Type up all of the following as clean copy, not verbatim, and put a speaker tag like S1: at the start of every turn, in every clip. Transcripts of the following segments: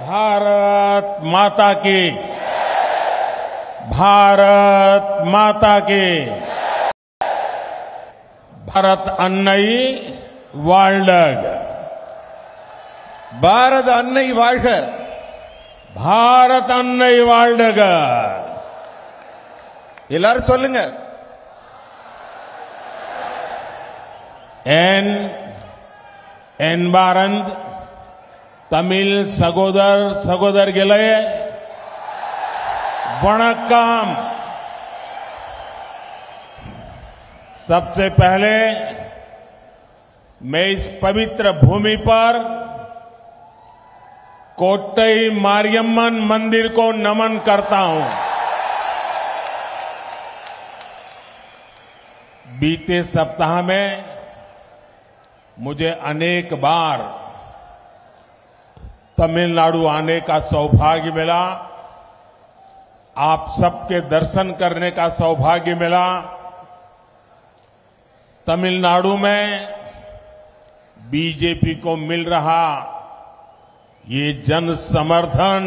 S1: भारत माता की, भारत माता की, भारत अन्नै வாழ்க,
S2: பாரத அன்னை வாழ்க,
S1: भारत अन्नै வாழ்க.
S2: எல்லாரும் சொல்லுங்க.
S1: என்பாரந்த் தமிழ் சகோதர சகோதரிகளே वणक्कम. सबसे पहले मैं इस पवित्र भूमि पर कोट्टई मारियम्मन मंदिर को नमन करता हूं. बीते सप्ताह में मुझे अनेक बार तमिलनाडु आने का सौभाग्य मिला, आप सबके दर्शन करने का सौभाग्य मिला. तमिलनाडु में बीजेपी को मिल रहा ये जन समर्थन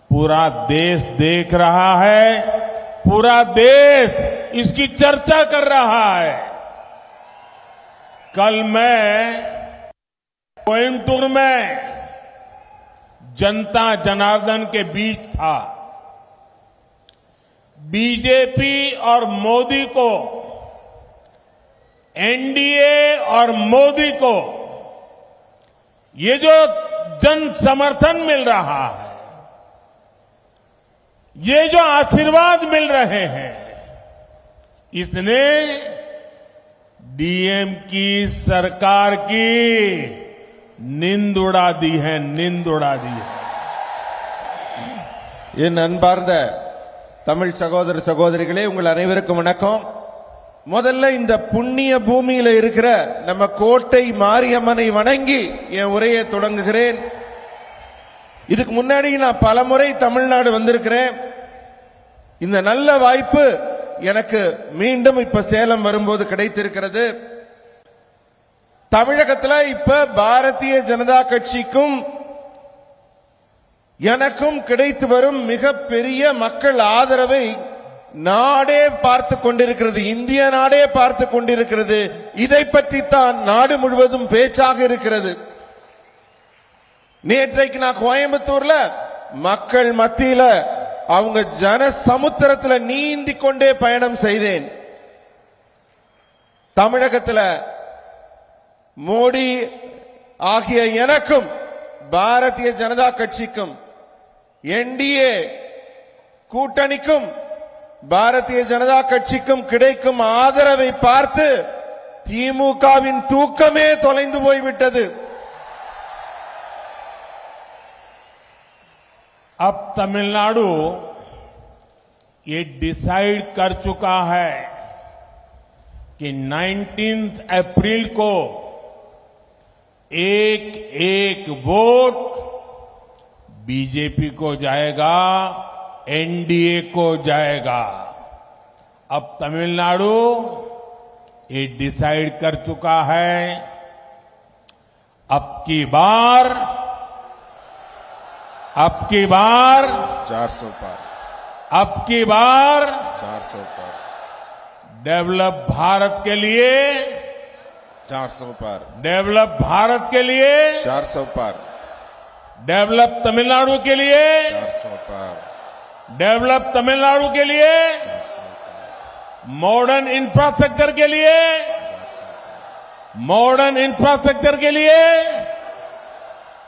S1: पूरा देश देख रहा है, पूरा देश इसकी चर्चा कर रहा है. कल मैं कोयम्बटूर में जनता जनार्दन के बीच था. बीजेपी और मोदी को, एनडीए और मोदी को ये जो जन समर्थन मिल रहा है, ये जो आशीर्वाद मिल रहे हैं, इसने डीएम की सरकार की नींद उड़ा दी है, नींद उड़ा दी है.
S2: என் அன்பார்ந்த தமிழ் சகோதர சகோதரிகளே, உங்கள் அனைவருக்கும் வணக்கம். முதல்ல இந்த புண்ணிய பூமியில இருக்கிற நம்ம கோட்டை மாரியம்மனை வணங்கி என் உரையை தொடங்குகிறேன். இதுக்கு முன்னாடி நான் பலமுறை தமிழ்நாடு வந்திருக்கிறேன். இந்த நல்ல வாய்ப்பு எனக்கு மீண்டும் இப்ப சேலம் வரும்போது கிடைத்திருக்கிறது. தமிழகத்துல இப்ப பாரதிய ஜனதா கட்சிக்கும் எனக்கும் கிடைத்து வரும் மிகப்பெரிய மக்கள் ஆதரவை நாடே பார்த்து கொண்டிருக்கிறது, இந்திய நாடே பார்த்து கொண்டிருக்கிறது. இதை பற்றி தான் நாடு முழுவதும் பேச்சாக இருக்கிறது. நேற்றைக்கு நான் கோயம்புத்தூர்ல மக்கள் மத்தியில அவங்க ஜன சமுத்திரத்துல நீந்தி கொண்டே பயணம் செய்தேன். தமிழகத்துல மோடி ஆகிய எனக்கும் பாரதிய ஜனதா கட்சிக்கும் என்டிஏ கூட்டணிக்கும் பாரதிய ஜனதா கட்சிக்கும் கிடைக்கும் ஆதரவை பார்த்து திமுகவின் தூக்கமே தொலைந்து போய்விட்டது.
S1: अब तमिलनाडु ये डिसाइड कर चुका है कि 19 अप्रैल को एक एक वोट बीजेपी को जाएगा, एनडीए को जाएगा. अब तमिलनाडु ये डिसाइड कर चुका है, अब की बार
S2: 400 पार,
S1: अब की बार
S2: 400 पार,
S1: डेवलप भारत के लिए,
S2: 400 पार,
S1: डेवलप भारत के लिए,
S2: 400 पार,
S1: डेवलप तमिलनाडु के लिए,
S2: 400 पार,
S1: डेवलप तमिलनाडु के लिए, मॉडर्न इंफ्रास्ट्रक्चर के लिए, मॉडर्न इंफ्रास्ट्रक्चर के लिए,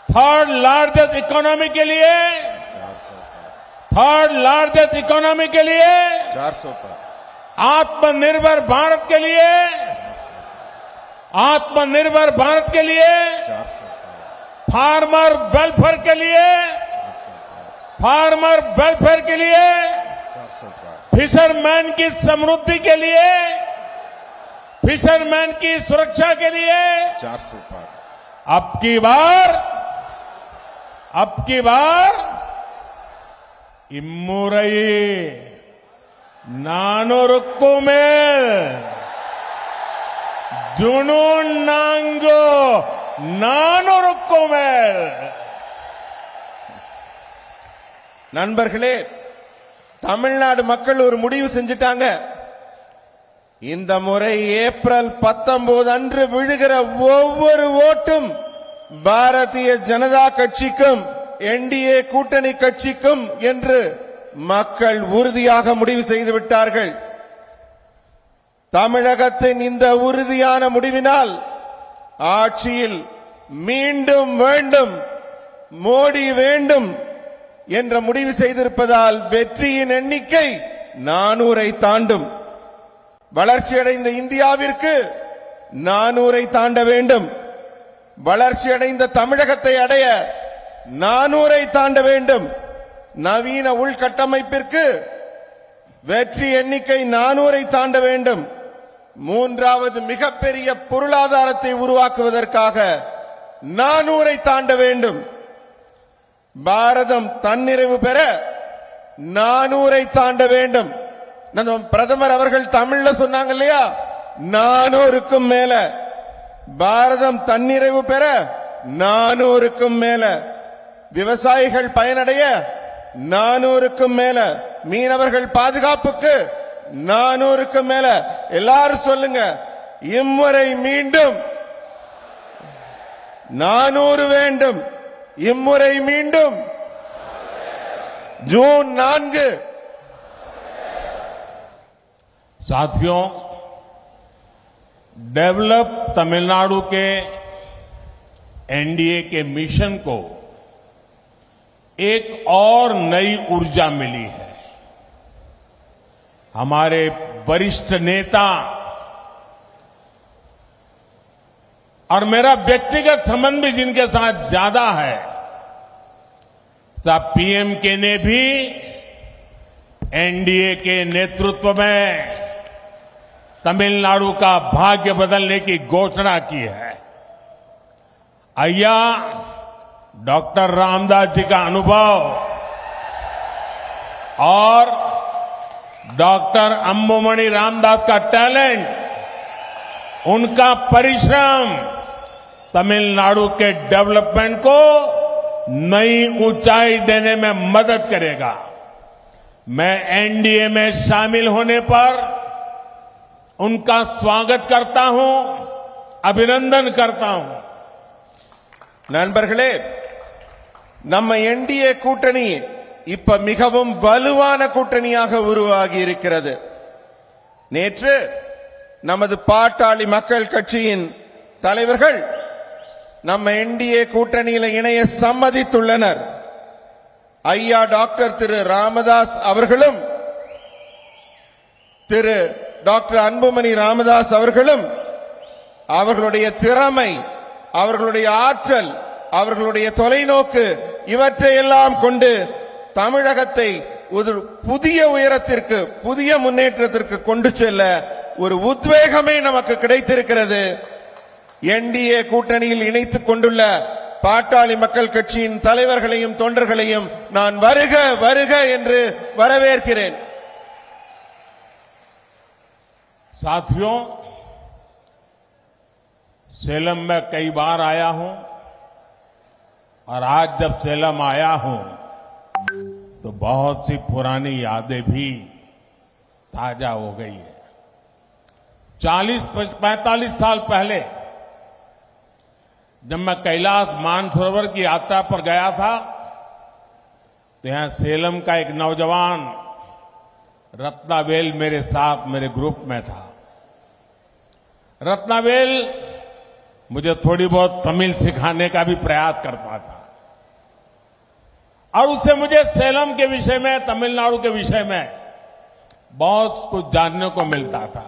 S1: थर्ड लार्जेस्ट इकोनॉमी के लिए,
S2: 400 पार,
S1: थर्ड लार्जेस्ट इकोनॉमी के लिए,
S2: 400 पार,
S1: आत्मनिर्भर भारत के लिए, आत्मनिर्भर भारत के लिए,
S2: 400 पार,
S1: फार्मर वेलफेयर के लिए, फार्मर वेलफेयर के लिए,
S2: 400 पार,
S1: फिशरमैन की समृद्धि के लिए, फिशरमैन की सुरक्षा के लिए,
S2: 400 पार,
S1: अब की बार इम्मुरई 400 मेल जुनून नांगो 400 வணக்கம் மேல்.
S2: நண்பர்களே, தமிழ்நாடு மக்கள் ஒரு முடிவு செஞ்சிட்டாங்க. இந்த முறை ஏப்ரல் 19 அன்று விழுகிற ஒவ்வொரு ஓட்டும் பாரதிய ஜனதா கட்சிக்கும் என்டிஏ கூட்டணி கட்சிக்கும் என்று மக்கள் உறுதியாக முடிவு செய்து விட்டார்கள். தமிழகத்தின் இந்த உறுதியான முடிவினால் ஆட்சியில் மீண்டும் வேண்டும், மோடி வேண்டும் என்ற முடிவு செய்திருப்பதால் வெற்றியின் எண்ணிக்கை 400-ஐ தாண்டும். வளர்ச்சியடைந்த இந்தியாவிற்கு 400-ஐ தாண்ட வேண்டும். வளர்ச்சியடைந்த தமிழகத்தை அடைய 400-ஐ தாண்ட வேண்டும். நவீன உள்கட்டமைப்பிற்கு வெற்றி எண்ணிக்கை 400-ஐ தாண்ட வேண்டும். மூன்றாவது மிகப்பெரிய பொருளாதாரத்தை உருவாக்குவதற்காக 400-ஐ தாண்ட வேண்டும். பாரதம் தன்னிறைவு பெற 400-ஐ தாண்ட வேண்டும். நம்ம பிரதமர் அவர்கள் தமிழ்ல சொன்னாங்க இல்லையா, 400க்கும் மேல. பாரதம் தன்னிறைவு பெற 400க்கும் மேல. விவசாயிகள் பயனடைய 400க்கும் மேல. மீனவர்கள் பாதுகாப்புக்கு 400க்கும் மேல. எல்லாரும் சொல்லுங்க, இம்முறை மீண்டும் 400 வேண்டும். இம்முறை மீண்டும் ஜூன் 4.
S1: साथियों, डेवलप तमिलनाडु के एनडीए के मिशन को एक और नई ऊर्जा मिली है. हमारे वरिष्ठ नेता और मेरा व्यक्तिगत संबंध भी जिनके साथ ज्यादा है, पीएमके ने भी एनडीए के नेतृत्व में तमिलनाडु का भाग्य बदलने की घोषणा की है. अय्या डॉक्टर रामदास जी का अनुभव और डॉक्टर अंबुमणि रामदास का टैलेंट, उनका परिश्रम तमिलनाडु के डेवलपमेंट को नई ऊंचाई देने में मदद करेगा. मैं एनडीए में शामिल होने पर उनका स्वागत करता हूं, अभिनंदन करता हूं.
S2: நண்பர்களே, நம்ம என்டிஏ கூட்டணி இப்ப மிகவும் வலுவான கூட்டணியாக உருவாகி இருக்கிறது. நேற்று நமது பாட்டாளி மக்கள் கட்சியின் தலைவர்கள் நம்ம என்டிஏ கூட்டணியில் இணைய சம்மதித்துள்ளனர். ஐயா டாக்டர் திரு ராமதாஸ் அவர்களும் திரு டாக்டர் அன்புமணி ராமதாஸ் அவர்களும் அவர்களுடைய திறமை, அவர்களுடைய ஆற்றல், அவர்களுடைய தொலைநோக்கு, இவற்றையெல்லாம் கொண்டு தமிழகத்தை ஒரு புதிய உயரத்திற்கு, புதிய முன்னேற்றத்திற்கு கொண்டு செல்ல ஒரு உத்வேகமே நமக்கு கிடைத்திருக்கிறது. என்டிஏ கூட்டணியில் இணைத்துக் கொண்டுள்ள பாட்டாளி மக்கள் கட்சியின் தலைவர்களையும் தொண்டர்களையும் நான் வருக வருக என்று வரவேற்கிறேன்.
S1: साथियों, सेलम में कई बार आया हूं और आज जब सेलम आया हूं तो बहुत सी पुरानी यादें भी ताजा हो गई है. 40-45 साल पहले जब मैं कैलाश मानसरोवर की यात्रा पर गया था तो यहां सेलम का एक नौजवान रत्नावेल मेरे साथ, मेरे ग्रुप में था. रत्नावेल मुझे थोड़ी बहुत तमिल सिखाने का भी प्रयास करता था और उससे मुझे सेलम के विषय में, तमिलनाडु के विषय में बहुत कुछ जानने को मिलता था.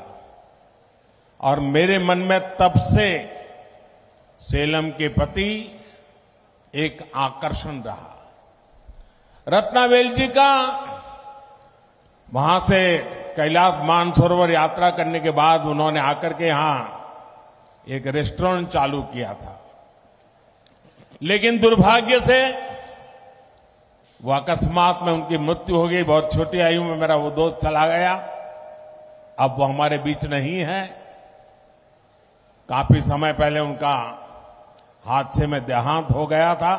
S1: और मेरे मन में तब से सेलम के प्रति एक आकर्षण रहा. रत्नावेल जी का वहां से कैलाश मानसरोवर यात्रा करने के बाद उन्होंने आकर के यहां एक रेस्टोरेंट चालू किया था. लेकिन दुर्भाग्य से वो अकस्मात में उनकी मृत्यु हो गई. बहुत छोटी आयु में मेरा वो दोस्त चला गया. अब वो हमारे बीच नहीं है. काफी समय पहले उनका हादसे में देहांत हो गया था।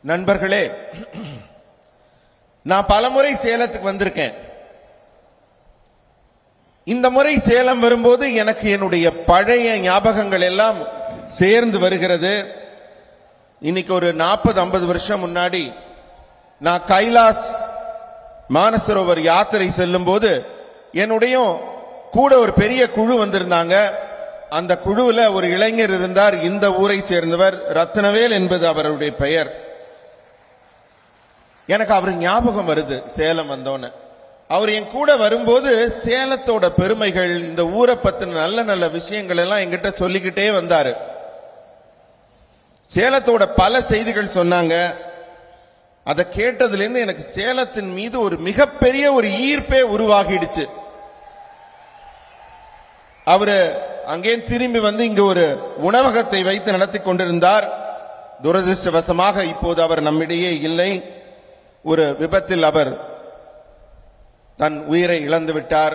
S2: நண்பர்களே, நான் பலமுறை சேலத்துக்கு வந்திருக்கேன். இந்த முறை சேலம் வரும்போது எனக்கு என்னுடைய பழைய ஞாபகங்கள் எல்லாம் சேர்ந்து வருகிறது. இன்னைக்கு ஒரு 40-50 வருஷம் முன்னாடி நான் கைலாஸ் மானசரோவர் யாத்திரை செல்லும் போது என்னுடைய கூட ஒரு பெரிய குழு வந்திருந்தாங்க. அந்த குழுவில் ஒரு இளைஞர் இருந்தார். இந்த ஊரை சேர்ந்தவர், ரத்னவேல் என்பது அவருடைய பெயர். எனக்கு அவர் ஞாபகம் வருது சேலம் வந்தோன்னு. அவர் என் கூட வரும்போது சேலத்தோட பெருமைகள், இந்த ஊரை பத்தின நல்ல நல்ல விஷயங்கள் எல்லாம் என்கிட்ட சொல்லிக்கிட்டே வந்தாரு. சேலத்தோட பல செய்திகள் சொன்னாங்க. அதை கேட்டதுல இருந்து எனக்கு சேலத்தின் மீது ஒரு மிகப்பெரிய ஒரு ஈர்ப்பே உருவாகிடுச்சு. அவரு அங்கே திரும்பி வந்து இங்க ஒரு உணவகத்தை வைத்து நடத்தி கொண்டிருந்தார். துரதிருஷ்டவசமாக இப்போது அவர் நம்மிடையே இல்லை. ஒரு விபத்தில் அவர் தன் உயிரை இழந்து விட்டார்.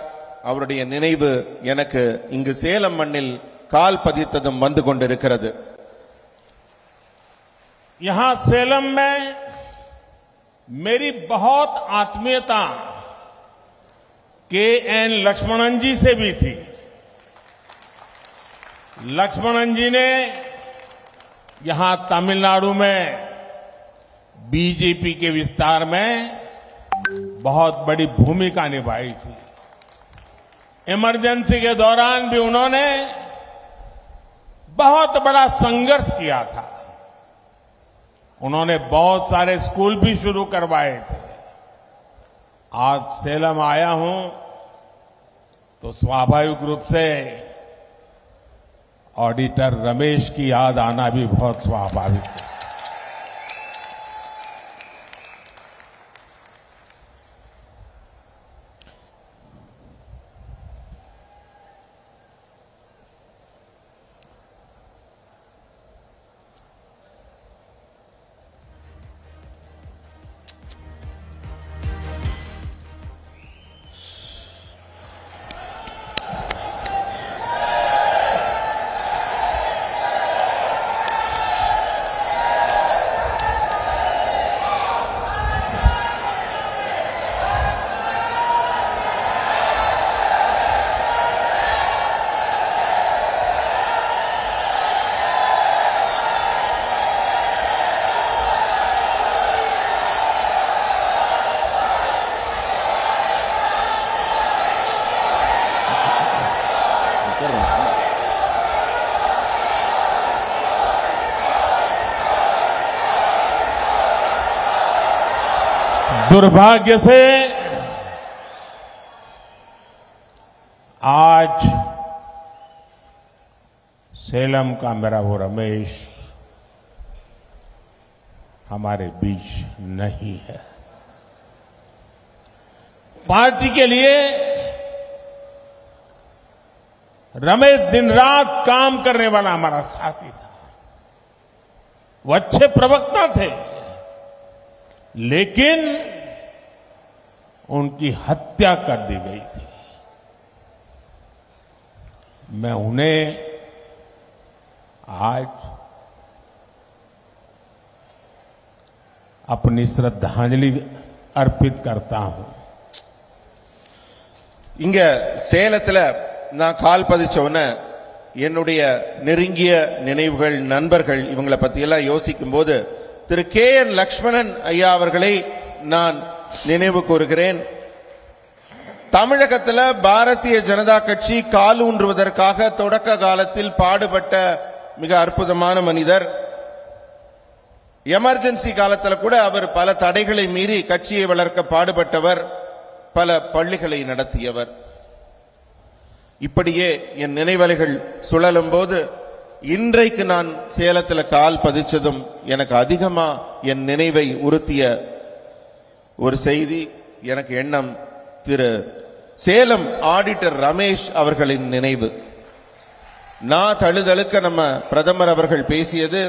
S2: அவருடைய நினைவு எனக்கு இங்கு சேலம் மண்ணில் கால் பதித்ததும் வந்து கொண்டிருக்கிறது.
S1: यहां सेलम में मेरी बहुत आत्मीयता के.एन. लक्ष्मणन जी से भी थी। लक्ष्मणन जी ने यहां तमिलनाडु में बीजेपी के विस्तार में बहुत बड़ी भूमिका निभाई थी। इमरजेंसी के दौरान भी उन्होंने बहुत बड़ा संघर्ष किया था। उन्होंने बहुत सारे स्कूल भी शुरू करवाए थे। आज सेलम आया हूं तो स्वाभाविक रूप से ऑडिटर रमेश की याद आना भी बहुत स्वाभाविक है। दुर्भाग्य से आज सेलम का मेरा वो रमेश हमारे बीच नहीं है। पार्टी के लिए रमेश दिन रात काम करने वाला हमारा साथी था। वो अच्छे प्रवक्ता थे, लेकिन उनकी हत्या कर दी गई थी। मैं उन्हें आज अपनी श्रद्धांजलि अर्पित करता हूं।
S2: இங்க சேலத்துல நான் கால் பதிச்சவன என்னுடைய நெருங்கிய நினைவுகள், நண்பர்கள், இவங்களை பத்தி எல்லாம் யோசிக்கும் போது திரு கே.என். லக்ஷ்மணன் ஐயா அவர்களை நான் நினைவு கூறுகிறேன். தமிழகத்தில் பாரதிய ஜனதா கட்சி காலூன்றுவதற்காக தொடக்க காலத்தில் பாடுபட்ட மிக அற்புதமான மனிதர். எமர்ஜென்சி காலத்தில் கூட அவர் பல தடைகளை மீறி கட்சியை வளர்க்க பாடுபட்டவர், பல பள்ளிகளை நடத்தியவர். இப்படியே என் நினைவலைகள் சுழலும் போது இன்றைக்கு நான் சேலத்தில் கால் பதிச்சதும் எனக்கு அதிகமா என் நினைவை உறுத்திய ஒரு செய்தி, எனக்கு எண்ணம் திரு சேலம் ஆடிட்டர் ரமேஷ் அவர்களின் நினைவு. நான் தழுதழுக்க நம்ம பிரதமர் அவர்கள் பேசியது,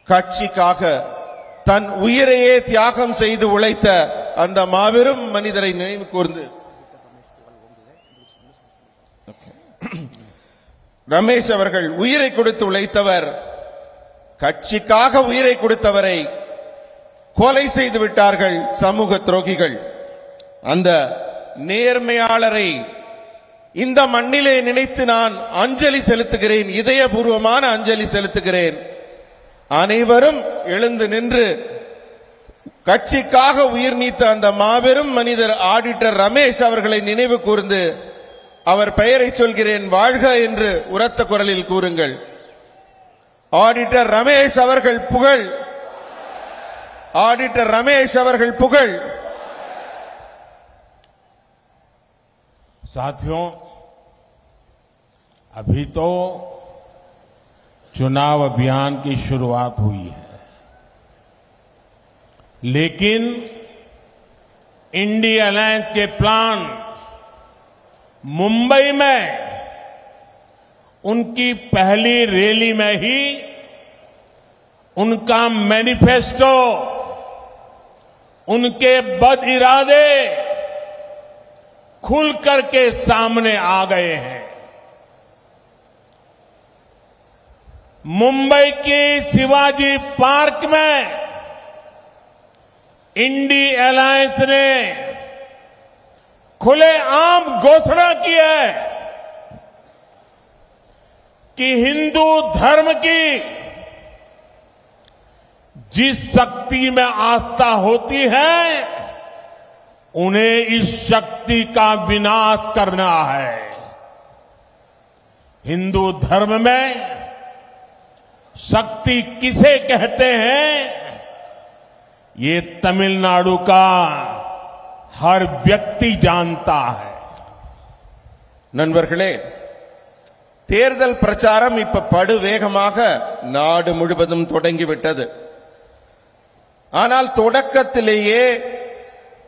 S2: கட்சிக்காக தன் உயிரையே தியாகம் செய்து உழைத்த அந்த மாபெரும் மனிதரை நினைவு கூர்ந்து ரமேஷ் அவர்கள் உயிரை கொடுத்து உழைத்தவர். கட்சிக்காக உயிரை கொடுத்தவரை கொலை செய்து விட்டார்கள் சமூக துரோகிகள். அந்த நேர்மையாளரை இந்த மண்ணிலே நினைத்து நான் அஞ்சலி செலுத்துகிறேன், இதயபூர்வமான அஞ்சலி செலுத்துகிறேன். அனைவரும் எழுந்து நின்று கட்சிக்காக உயிர் நீத்த அந்த மாபெரும் மனிதர் ஆடிட்டர் ரமேஷ் அவர்களை நினைவு கூர்ந்து அவர் பெயரை சொல்கிறேன், வாழ்க என்று உரத்த குரலில் கூறுங்கள். ஆடிட்டர் ரமேஷ் அவர்கள் புகழ், ஆடிட்டர் ரமேஷ் அவர்கள் புகழ்.
S1: साथियों, अभी तो चुनाव अभियान की शुरुआत हुई है, लेकिन इंडिया अलायंस के प्लान मुंबई में उनकी पहली रैली में ही उनका मैनिफेस्टो, उनके बद इरादे खुल करके सामने आ गए हैं। मुंबई के शिवाजी पार्क में इंडी अलायंस ने खुलेआम घोषणा की है कि हिंदू धर्म की जिस शक्ति में आस्था होती है उन्हें इस शक्ति का विनाश करना है। हिंदू धर्म में शक्ति किसे कहते हैं, ये तमिलनाडु का हर व्यक्ति जानता है।
S2: நண்பர்களே, தேர்தல் பிரச்சாரம் இப்ப படு வேகமாக நாடு முழுவதும் தொடங்கிவிட்டது. ஆனால் தொடக்கத்திலேயே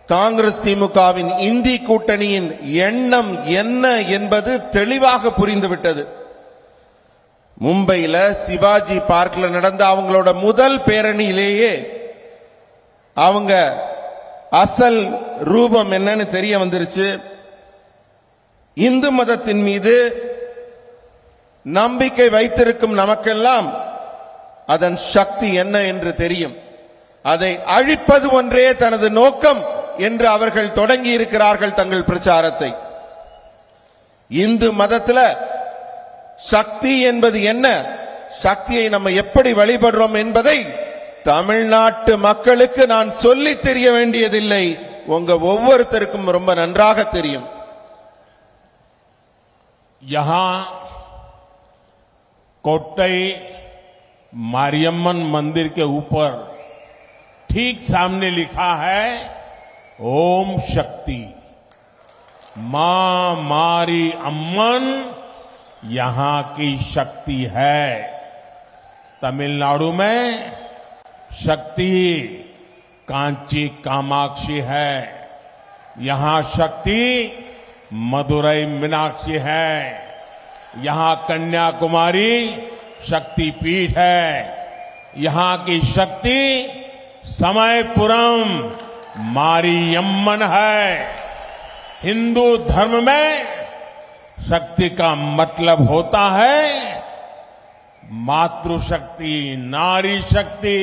S2: காங்கிரஸ் திமுகவின் இந்தி கூட்டணியின் எண்ணம் என்ன என்பது தெளிவாக புரிந்துவிட்டது. மும்பையில சிவாஜி பார்க்ல நடந்த அவங்களோட முதல் பேரணியிலேயே அவங்க அசல் ரூபம் என்னன்னு தெரிய வந்துருச்சு. இந்து மதத்தின் மீது நம்பிக்கை வைத்திருக்கும் நமக்கெல்லாம் அதன் சக்தி என்ன என்று தெரியும். அதை அழிப்பது ஒன்றே தனது நோக்கம் என்று அவர்கள் தொடங்கி இருக்கிறார்கள் தங்கள் பிரச்சாரத்தை. இந்து மதத்துல சக்தி என்பது என்ன, சக்தியை நம்ம எப்படி வழிபடுறோம் என்பதை தமிழ்நாட்டு மக்களுக்கு நான் சொல்லி தெரிய வேண்டியதில்லை, உங்க ஒவ்வொருத்தருக்கும் ரொம்ப நன்றாக தெரியும்.
S1: यहां कोट्टई मारियम्मन मंदिर के ऊपर ठीक सामने लिखा है ओम शक्ति। मां मारी अम्मन यहां की शक्ति है। तमिलनाडु में शक्ति कांची कामाक्षी है, यहां शक्ति मदुरई मीनाक्षी है, यहां कन्याकुमारी शक्ति पीठ है, यहां की शक्ति समयपुरम मारियम्मन है। हिंदू धर्म में शक्ति का मतलब होता है मातृशक्ति, नारी शक्ति।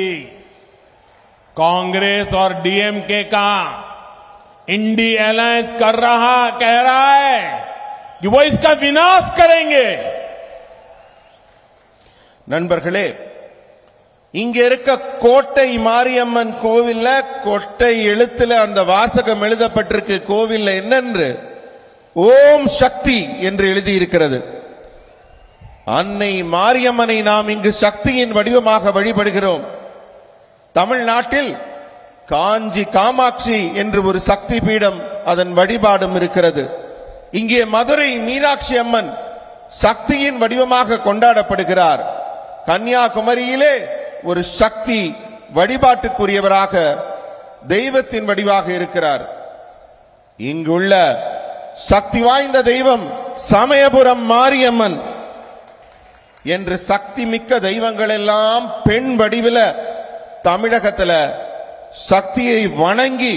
S1: कांग्रेस और डीएमके का इंडी अलायंस कह रहा है कि वो इसका विनाश करेंगे।
S2: நண்பர்களே, இங்க இருக்க கோட்டை மாரியம்மன் கோவில்ல கொட்டை எழுத்துல அந்த வாசகம் எழுதப்பட்டிருக்கு. கோவில்ல என்னென்று ஓம் சக்தி என்று எழுதியிருக்கிறது. அன்னை மாரியம்மனை நாம் இங்கு சக்தியின் வடிவமாக வழிபடுகிறோம். தமிழ்நாட்டில் காஞ்சி காமாட்சி என்று ஒரு சக்தி பீடம், அதன் வழிபாடும் இருக்கிறது. இங்கே மதுரை மீனாட்சி அம்மன் சக்தியின் வடிவமாக கொண்டாடப்படுகிறார். கன்னியாகுமரியிலே ஒரு சக்தி வழிபாட்டுக்குரியவராக தெய்வத்தின் வடிவாக இருக்கிறார். இங்குள்ள சக்தி வாய்ந்த தெய்வம் சமயபுரம் மாரியம்மன் என்று சக்தி மிக்க தெய்வங்கள் எல்லாம் பெண் வடிவில தமிழகத்தில் சக்தியை வணங்கி,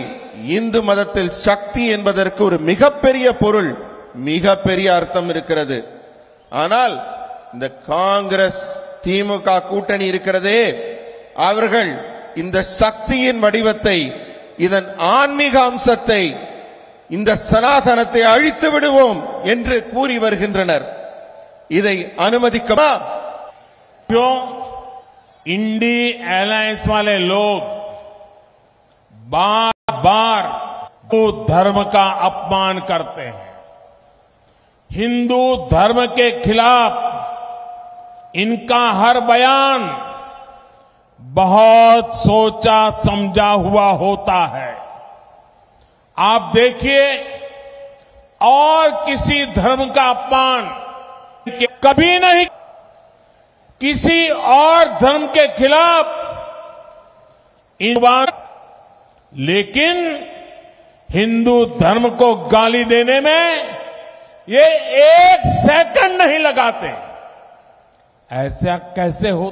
S2: இந்து மதத்தில் சக்தி என்பதற்கு ஒரு மிகப்பெரிய பொருள், மிகப்பெரிய அர்த்தம் இருக்கிறது. ஆனால் இந்த காங்கிரஸ் திமுக கூட்டணி இருக்கிறதே, அவர்கள் இந்த சக்தியின் வடிவத்தை, இதன் ஆன்மீக அம்சத்தை, இந்த சனாதனத்தை அழித்து விடுவோம் என்று கூறி வருகின்றனர். இதை அனுமதிக்கமா?
S1: क्यों इंडी अलायंस वाले लोग बार बार हिंदू धर्म का अपमान करते हैं, हिंदू धर्म के खिलाफ इनका हर बयान बहुत सोचा समझा हुआ होता है। आप देखिए, और किसी धर्म का अपमान कभी नहीं, किसी और धर्म के खिलाफ इन बात, लेकिन हिंदू धर्म को गाली देने में ये एक सेकंड नहीं लगाते। ऐसा कैसे हो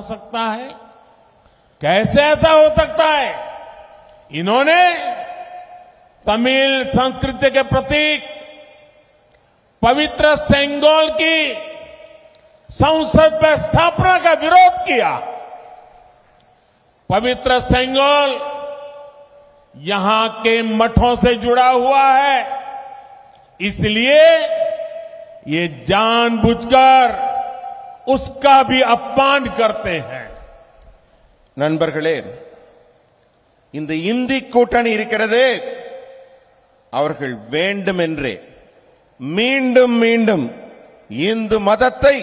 S1: सकता है? कैसे ऐसा हो सकता है? इन्होंने तमिल संस्कृति के प्रतीक पवित्र सेंगोल की संसद में स्थापना का विरोध किया। पवित्र सेंगोल यहां के मठों से जुड़ा हुआ है, इसलिए ये जानबूझकर उसका भी अपमान करते हैं।
S2: நண்பர்களே, இந்த இந்தி கூட்டணி இருக்கிறதே, அவர்கள் வேண்டுமென்றே மீண்டும் மீண்டும் இந்து மதத்தை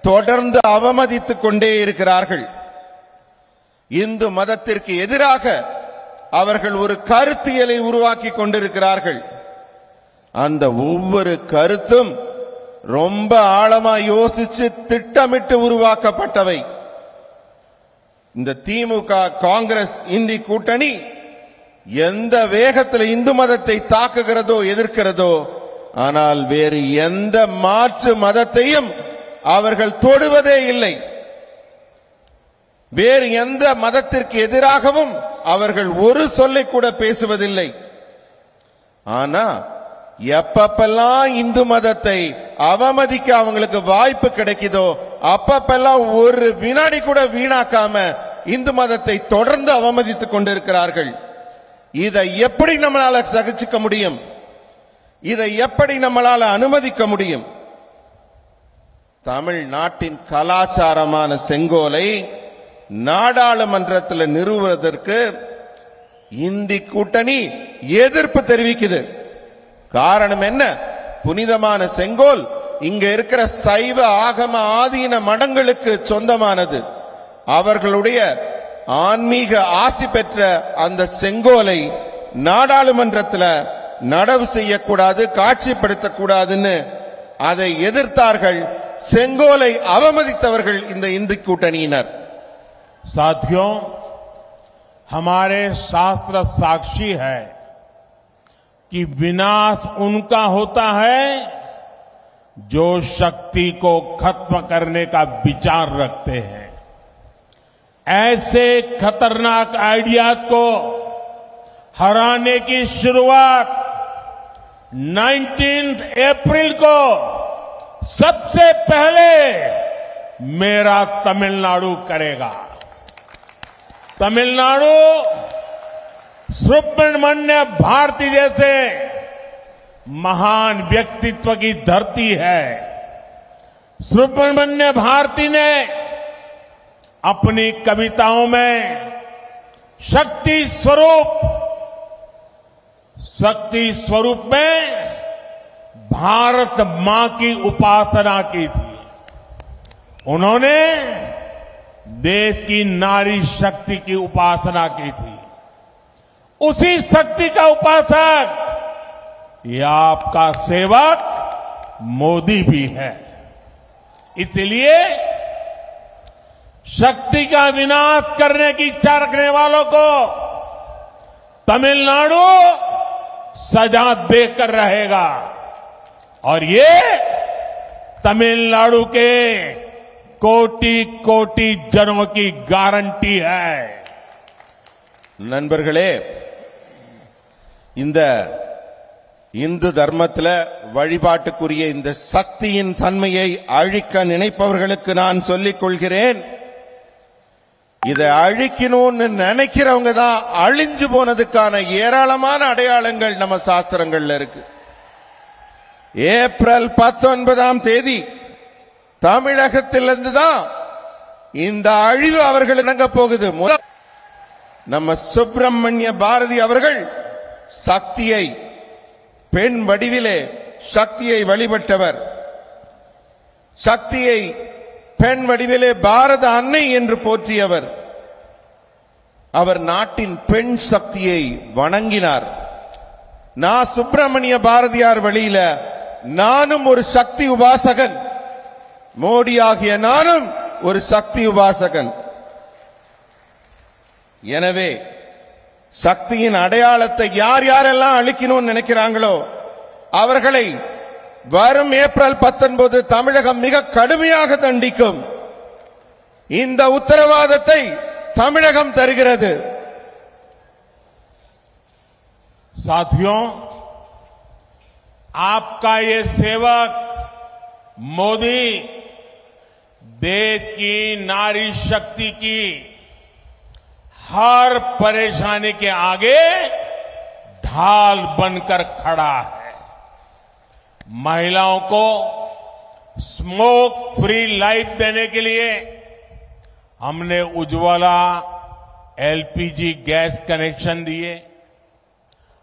S2: தொடர்ந்து அவமதித்துக் கொண்டே இருக்கிறார்கள். இந்து மதத்திற்கு எதிராக அவர்கள் ஒரு கருத்தியலை உருவாக்கி கொண்டிருக்கிறார்கள். அந்த ஒவ்வொரு கருத்தும் ரொம்ப ஆழமா யோசிச்சு திட்டமிட்டு உருவாக்கப்பட்டவை. இந்த திமுக காங்கிரஸ் இந்தி கூட்டணி எந்த வேகத்தில் இந்து மதத்தை தாக்குகிறதோ, எதிர்க்கிறதோ, ஆனால் வேறு எந்த மாற்று மதத்தையும் அவர்கள் தொடுவதே இல்லை. வேறு எந்த மதத்திற்கு எதிராகவும் அவர்கள் ஒரு சொல்லை கூட பேசுவதில்லை. ஆனா எப்பப்பெல்லாம் இந்து மதத்தை அவமதிக்க அவங்களுக்கு வாய்ப்பு கிடைக்குதோ, அப்பப்பெல்லாம் ஒரு வினாடி கூட வீணாக்காம இந்து மதத்தை தொடர்ந்து அவமதித்துக் கொண்டிருக்கிறார்கள். இதை எப்படி நம்மளால சகிச்சுக்க முடியும்? இதை எப்படி நம்மளால அனுமதிக்க முடியும்? தமிழ்நாட்டின் கலாச்சாரமான செங்கோலை நாடாளுமன்றத்தில் நிறுவுவதற்கு இந்தி கூட்டணி எதிர்ப்பு தெரிவிக்குது. காரணம் என்ன? புனிதமான செங்கோல் இங்க இருக்கிற சைவ ஆகம ஆதீன மடங்களுக்கு சொந்தமானது. அவர்களுடைய ஆன்மீக ஆசி பெற்ற அந்த செங்கோலை நாடாளுமன்றத்தில் நடவு செய்யக்கூடாது, காட்சிப்படுத்தக்கூடாதுன்னு அதை எதிர்த்தார்கள். செங்கோலை அவமதித்தவர்கள் இந்த இந்து கூட்டணியினர்.
S1: साथियों, हमारे शास्त्र साक्षी है कि विनाश उनका होता है जो शक्ति को खत्म करने का विचार रखते हैं। ऐसे खतरनाक आइडियाज को हराने की शुरुआत 19 अप्रैल को सबसे पहले मेरा तमिलनाडु करेगा। तमिलनाडु सुब्रमण्य भारती जैसे महान व्यक्तित्व की धरती है। सुब्रमण्य भारती ने अपनी कविताओं में शक्ति स्वरूप में भारत मां की उपासना की थी। उन्होंने देश की नारी शक्ति की उपासना की थी। उसी शक्ति का उपासक ये आपका सेवक मोदी भी है। इसलिए शक्ति का विनाश करने की इच्छा रखने वालों को तमिलनाडु सजा देकर रहेगा। और ये तमिलनाडु के कोटि कोटि जनों की गारंटी है।
S2: நண்பர்களே, இந்த இந்து தர்மத்துல வழிபாட்டுக்குரிய இந்த சக்தியின் தன்மையை அழிக்க நினைப்பவர்களுக்கு நான் சொல்லிக் கொள்கிறேன், இதை அழிக்கணும்னு நினைக்கிறவங்க தான் அழிஞ்சு போனதுக்கான ஏராளமான அடையாளங்கள் நம்ம சாஸ்திரங்கள்ல இருக்கு. ஏப்ரல் 19ஆம் தேதி தமிழகத்திலிருந்து தான் இந்த அழிவு அவர்கள் இறங்க போகுது. நம்ம சுப்பிரமணிய பாரதி அவர்கள் சக்தியை பெண் வடிவிலே சக்தியை வழிபட்டவர். சக்தியை பெண் வடிவிலே பாரத அன்னை என்று போற்றியவர். அவர் நாட்டின் பெண் சக்தியை வணங்கினார். நான் சுப்பிரமணிய பாரதியார் வழியில நானும் ஒரு சக்தி உபாசகன், மோடி ஆகிய நானும் ஒரு சக்தி உபாசகன். எனவே சக்தியின் அடையாளத்தை யார் யாரெல்லாம் அழிக்கணும்னு நினைக்கிறாங்களோ அவர்களை வரும் ஏப்ரல் 19 தமிழகம் மிக கடுமையாக தண்டிக்கும். இந்த உத்தரவாதத்தை தமிழகம் தருகிறது.
S1: साथियों, आपका ये सेवक मोदी देश की नारी शक्ति की हर परेशानी के आगे ढाल बनकर खड़ा है। महिलाओं को स्मोक फ्री लाइफ देने के लिए हमने उज्ज्वला एलपीजी गैस कनेक्शन दिए,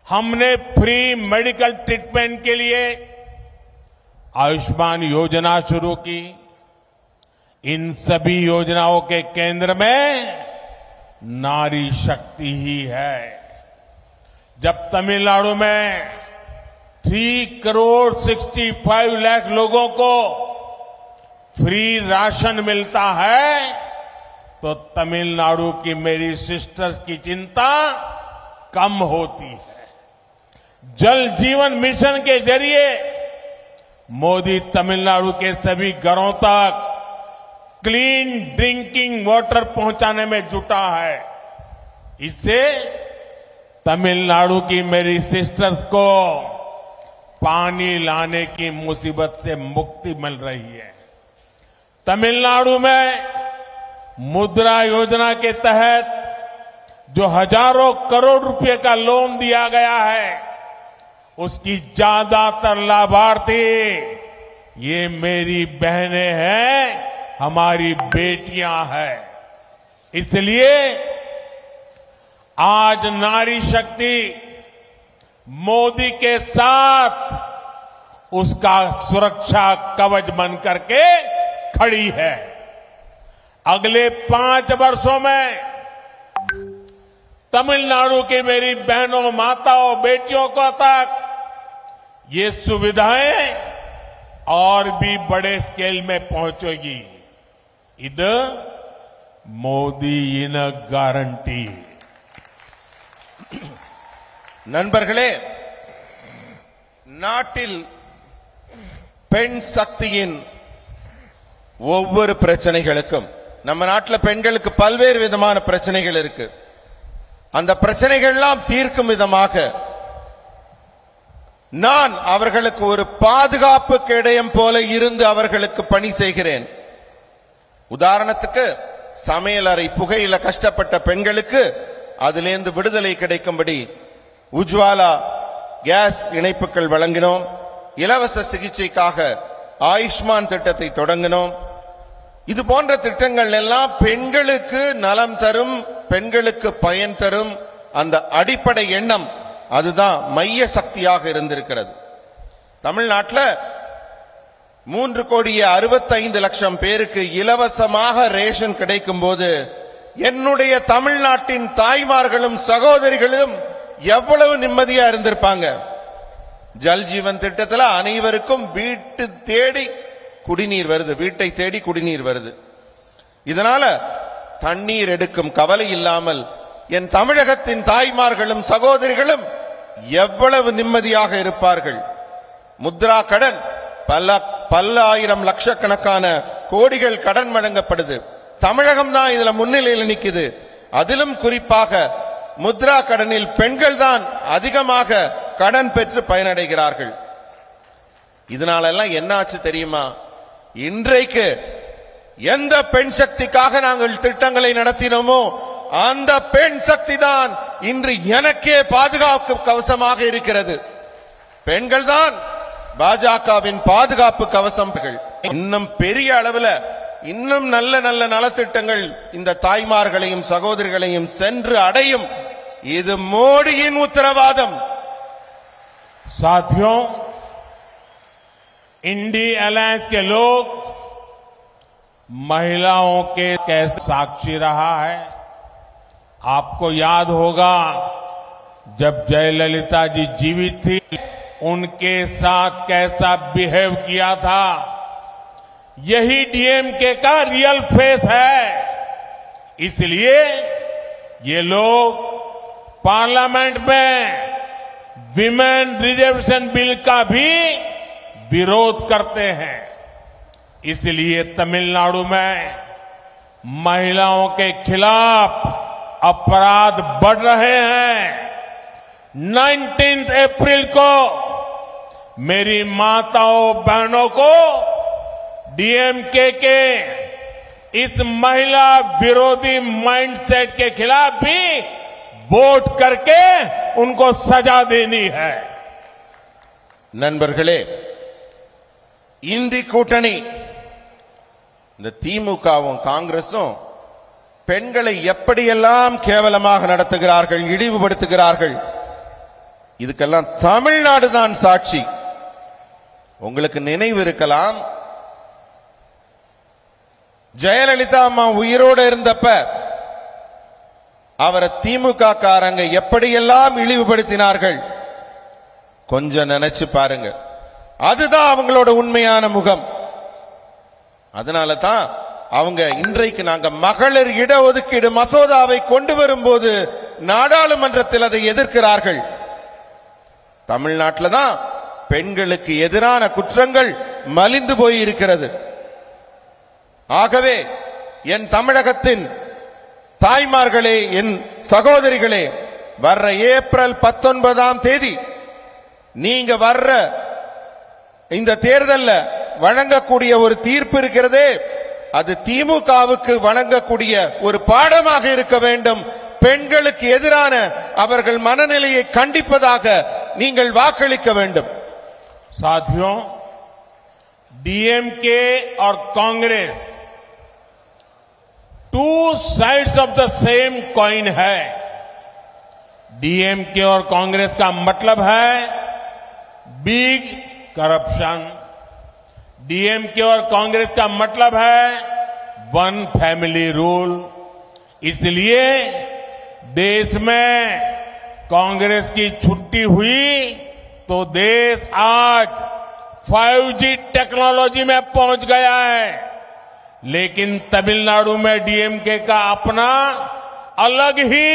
S1: हमने फ्री मेडिकल ट्रीटमेंट के लिए आयुष्मान योजना शुरू की। इन सभी योजनाओं के केंद्र में नारी शक्ति ही है। जब तमिलनाडु में 3,65 लाख लोगों को फ्री राशन मिलता है तो तमिलनाडु की मेरी सिस्टर्स की चिंता कम होती है। जल जीवन मिशन के जरिए मोदी तमिलनाडु के सभी घरों तक क्लीन ड्रिंकिंग वाटर पहुंचाने में जुटा है। इससे तमिलनाडु की मेरी सिस्टर्स को पानी लाने की मुसीबत से मुक्ति मिल रही है। तमिलनाडु में मुद्रा योजना के तहत जो हजारों करोड़ रुपए का लोन दिया गया है, उसकी ज्यादातर लाभार्थी ये मेरी बहनें हैं, हमारी बेटियां हैं। इसलिए आज नारी शक्ति मोदी के साथ उसका सुरक्षा कवच बन करके खड़ी है। अगले 5 वर्षों में तमिलनाडु की मेरी बहनों, माताओं, बेटियों को तक ये सुविधाएं और भी बड़े स्केल में पहुंचेगी। இது மோடியின் கேரண்டி.
S2: நண்பர்களே, நாட்டில் பெண் சக்தியின் ஒவ்வொரு பிரச்சனைகளுக்கும், நம்ம நாட்டில் பெண்களுக்கு பல்வேறு விதமான பிரச்சனைகள் இருக்கு. அந்த பிரச்சனைகள்லாம் தீர்க்கும் விதமாக நான் அவர்களுக்கு ஒரு பாதுகாப்பு கேடயம் போல இருந்து அவர்களுக்கு பணி செய்கிறேன். உதாரணத்துக்கு, சமையலறை புகையில கஷ்டப்பட்ட பெண்களுக்கு அதிலிருந்து விடுதலை கிடைக்கும்படி உஜ்வாலா கேஸ் இணைப்புகள் வழங்கினோம். இலவச சிகிச்சைக்காக ஆயுஷ்மான் திட்டத்தை தொடங்கினோம். இது போன்ற திட்டங்கள் எல்லாம் பெண்களுக்கு நலம் தரும், பெண்களுக்கு பயன் தரும். அந்த அடிப்படை எண்ணம் அதுதான் மைய சக்தியாக இருந்திருக்கிறது. தமிழ்நாட்டில் 3,65,00,000 பேருக்கு இலவசமாக ரேஷன் கிடைக்கும் போது என்னுடைய தமிழ்நாட்டின் தாய்மார்களும் சகோதரிகளும் எவ்வளவு நிம்மதியா இருந்திருப்பாங்க. ஜல் ஜீவன் திட்டத்தில் அனைவருக்கும் வீட்டை தேடி குடிநீர் வருது. இதனால தண்ணீர் எடுக்கும் கவலை இல்லாமல் என் தமிழகத்தின் தாய்மார்களும் சகோதரிகளும் எவ்வளவு நிம்மதியாக இருப்பார்கள். முத்ரா கடன் பல ஆயிரம் லட்சக்கணக்கான கோடிகள் கடன் வழங்கப்படுது. தமிழகம் தான் இதுல முன்னிலையில் நிக்குது. அதிலும் குறிப்பாக முத்ரா கடனில் பெண்கள் தான் அதிகமாக கடன் பெற்று பயனடைகிறார்கள். இதனால எல்லாம் என்ன ஆச்சு தெரியுமா? இன்றைக்கு எந்த பெண் சக்திக்காக நாங்கள் திட்டங்களை நடத்தினோமோ அந்த பெண் சக்தி தான் இன்று எனக்கே பாதுகாப்பு கவசமாக இருக்கிறது. பெண்கள் தான் பாஜகவின் பாதுகாப்பு கவசம். இன்னும் பெரிய அளவில் இன்னும் நல்ல நல்ல நலத்திட்டங்கள் இந்த தாய்மார்களையும் சகோதரிகளையும் சென்று அடையும். இது மோடியின் உத்தரவாதம்.
S1: साथियों, इंडी अलायंस के लोग महिलाओं के कैसे साक्षी रहा है। आपको याद होगा जब जयललिता जी जीवित थी उनके साथ कैसा बिहेव किया था। यही डीएमके का रियल फेस है। इसलिए ये लोग पार्लियामेंट में विमेन रिजर्वेशन बिल का भी विरोध करते हैं। इसलिए तमिलनाडु में महिलाओं के खिलाफ अपराध बढ़ रहे हैं। 19 अप्रैल को मेरी माताओं बहनों को डीएमके के इस महिला विरोधी माइंडसेट के खिलाफ भी वोट करके उनको सजा देनी है।
S2: நண்பர்களே, இந்தி கூட்டணி இந்த திமுகவும் காங்கிரசும் பெண்களை எப்படியெல்லாம் கேவலமாக நடத்துகிறார்கள், இழிவுபடுத்துகிறார்கள். இதுக்கெல்லாம் தமிழ்நாடு தான் சாட்சி. உங்களுக்கு நினைவு இருக்கலாம், ஜெயலலிதா அம்மா உயிரோடு இருந்தப்ப அவரை திமுக காரங்க எப்படியெல்லாம் இழிவுபடுத்தினார்கள். கொஞ்சம் நினைச்சு பாருங்க. அதுதான் அவங்களோட உண்மையான முகம். அதனால தான் அவங்க இன்றைக்கு நாங்க மகளிர் இடஒதுக்கீடு மசோதாவை கொண்டு வரும்போது நாடாளுமன்றத்தில் அதை எதிர்க்கிறார்கள். தமிழ்நாட்டில் தான் பெண்களுக்கு எதிரான குற்றங்கள் மலிந்து போய் இருக்கிறது. ஆகவே என் தமிழகத்தின் தாய்மார்களே, என் சகோதரிகளே, வர்ற ஏப்ரல் 19ஆம் தேதி நீங்க வர்ற இந்த தேர்தலில் வழங்கக்கூடிய ஒரு தீர்ப்பு இருக்கிறதே, அது திமுகவுக்கு வழங்கக்கூடிய ஒரு பாடமாக இருக்க வேண்டும். பெண்களுக்கு எதிரான அவர்கள் மனநிலையை கண்டிப்பதாக நீங்கள் வாக்களிக்க வேண்டும்.
S1: साथियों, डीएमके और Congress two sides of the same coin है। डीएमके और कांग्रेस का मतलब है बिग करप्शन। डीएमके और कांग्रेस का मतलब है वन फैमिली रूल। इसलिए देश में कांग्रेस की छुट्टी हुई तो देश आज 5G टेक्नोलॉजी में पहुंच गया है। लेकिन तमिलनाडु में डीएमके का अपना अलग ही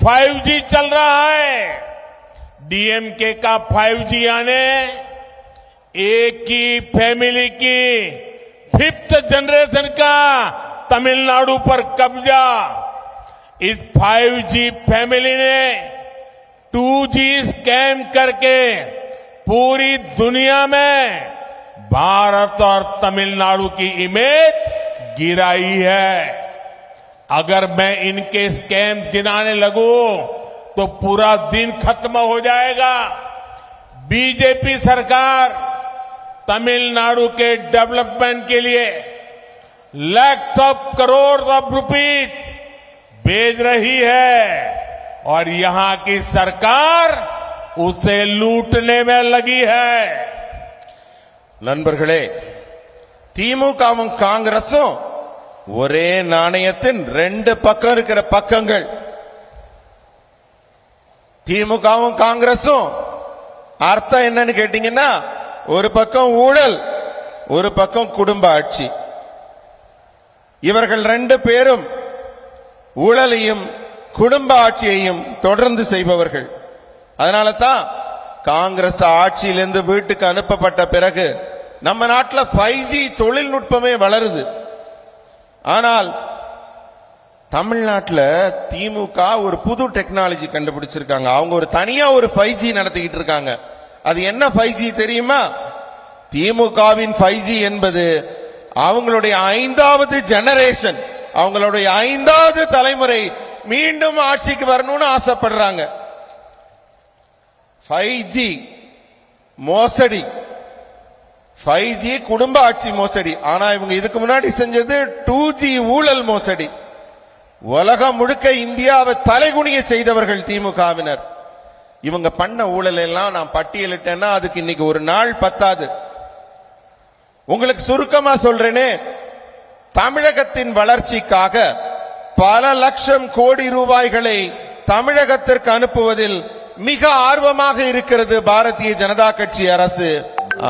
S1: 5G चल रहा है। डीएमके का 5G यानी एक ही फैमिली की 5th जनरेशन का तमिलनाडु पर कब्जा। इस 5G फैमिली ने 2G स्कैम करके पूरी दुनिया में भारत और तमिलनाडु की इमेज गिराई है। अगर मैं इनके स्कैम गिनाने लगूं तो पूरा दिन खत्म हो जाएगा। बीजेपी सरकार तमिलनाडु के डेवलपमेंट के लिए lakhs of crore of rupees भेज रही है और यहां की सरकार उसे लूटने में लगी है।
S2: நண்பர்களே, திமுகவும் காங்கிரசும் ஒரே நாணயத்தின் 2 பக்கம் இருக்கிற பக்கங்கள். திமுகவும் காங்கிரசும் அர்த்தம் என்னன்னு கேட்டீங்கன்னா, ஒரு பக்கம் ஊழல், ஒரு பக்கம் குடும்ப ஆட்சி. இவர்கள் 2 பேரும் ஊழலையும் குடும்ப ஆட்சியையும் தொடர்ந்து செய்பவர்கள். அதனால தான் காங்கிரஸ் ஆட்சியிலிருந்து வீட்டுக்கு அனுப்பப்பட்ட பிறகு நம்ம நாட்டில் 5G தொழில்நுட்பமே வளருது. ஆனால் தமிழ்நாட்டுல திமுக ஒரு புது டெக்னாலஜி கண்டுபிடிச்சிருக்காங்க. அவங்க ஒரு தனியா ஒரு 5G நடத்திக்கிட்டு இருக்காங்க. அது என்ன 5G தெரியுமா? திமுகவின் 5G என்பது அவங்களுடைய 5வது ஜெனரேஷன், அவங்களுடைய 5வது தலைமுறை மீண்டும் ஆட்சிக்கு வரணும்னு ஆசைப்படுறாங்க. 5G மோசடி, 5G குடும்ப ஆட்சி மோசடி. ஆனா இவங்க இதுக்கு முன்னாடி செஞ்சது 2G ஊழல் மோசடி. உலகம் முழுக்க இந்தியாவை தலைகுனிய செய்தவர்கள் திமுகவினர். இவங்க பண்ண ஊழல் எல்லாம் நான் பட்டியலிட்டேன்னா அதுக்கு இன்னைக்கு ஒரு நாள் பத்தாது. உங்களுக்கு சுருக்கமா சொல்றேனே, தமிழகத்தின் வளர்ச்சிக்காக பல லட்சம் கோடி ரூபாய்களை தமிழகத்திற்கு அனுப்புவதில் மிக ஆர்வமாக இருக்கிறது பாரதிய ஜனதா கட்சி அரசு.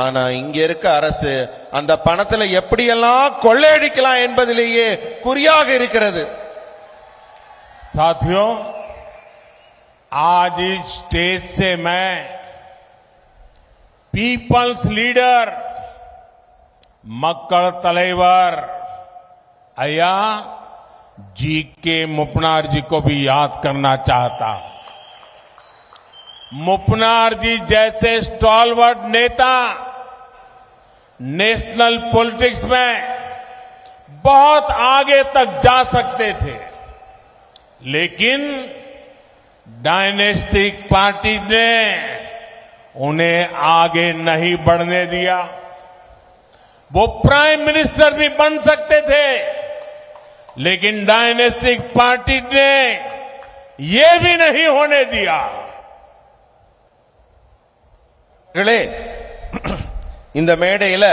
S2: ஆனா இங்க இருக்க அரசு அந்த பணத்துல எப்படியெல்லாம் கொள்ளையடிக்கலாம் என்பதிலேயே குறியாக இருக்கிறது.
S1: साथियों, आज इस स्टेज से मैं पीपल्स लीडर मक्कल तलेवर अय्या जी के मुपनार जी को भी याद करना चाहता हूं. मुपनार जी जैसे स्टॉलवर्ड नेता नेशनल पॉलिटिक्स में बहुत आगे तक जा सकते थे, लेकिन डायनेस्टिक पार्टी ने उन्हें आगे नहीं बढ़ने दिया. वो प्राइम मिनिस्टर भी बन सकते थे, लेकिन डायनेस्टिक पार्टी ने ये भी नहीं होने दिया.
S2: இந்த மேடையில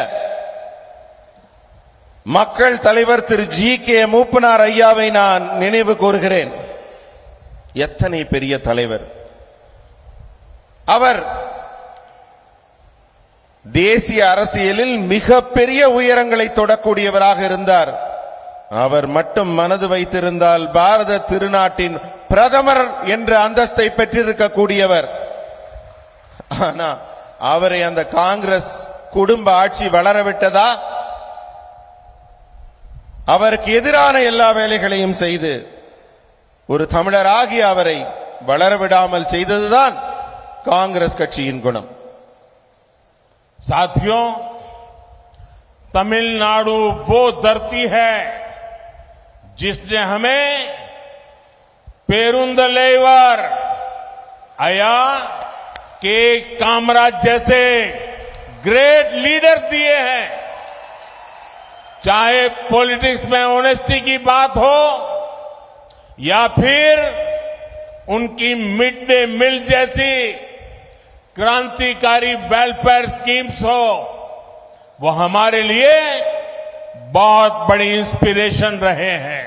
S2: மக்கள் தலைவர் திரு ஜி.கே. மூப்பனார் ஐயாவை நான் நினைவு கூறுகிறேன். எத்தனை பெரிய தலைவர் அவர்! தேசிய அரசியலில் மிகப்பெரிய உயரங்களை தொடக்கூடியவராக இருந்தார். அவர் மட்டும் மனது வைத்திருந்தால் பாரத திருநாட்டின் பிரதமர் என்ற அந்தஸ்தை பெற்றிருக்கக்கூடியவர். ஆனா அவரை அந்த காங்கிரஸ் குடும்ப ஆட்சி வளரவிட்டதா? அவருக்கு எதிரான எல்லா வேலைகளையும் செய்து ஒரு தமிழராகிய அவரை வளரவிடாமல் செய்ததுதான் कांग्रेस கட்சியின் குணம்.
S1: साथियों, तमिलनाडु वो धरती है जिसने हमें पेरुंदलेवर अया के कामराज जैसे ग्रेट लीडर दिए हैं. चाहे पॉलिटिक्स में ऑनेस्टी की बात हो या फिर उनकी मिड डे मील जैसी क्रांतिकारी वेलफेयर स्कीम्स हो, वो हमारे लिए बहुत बड़ी इंस्पिरेशन रहे हैं.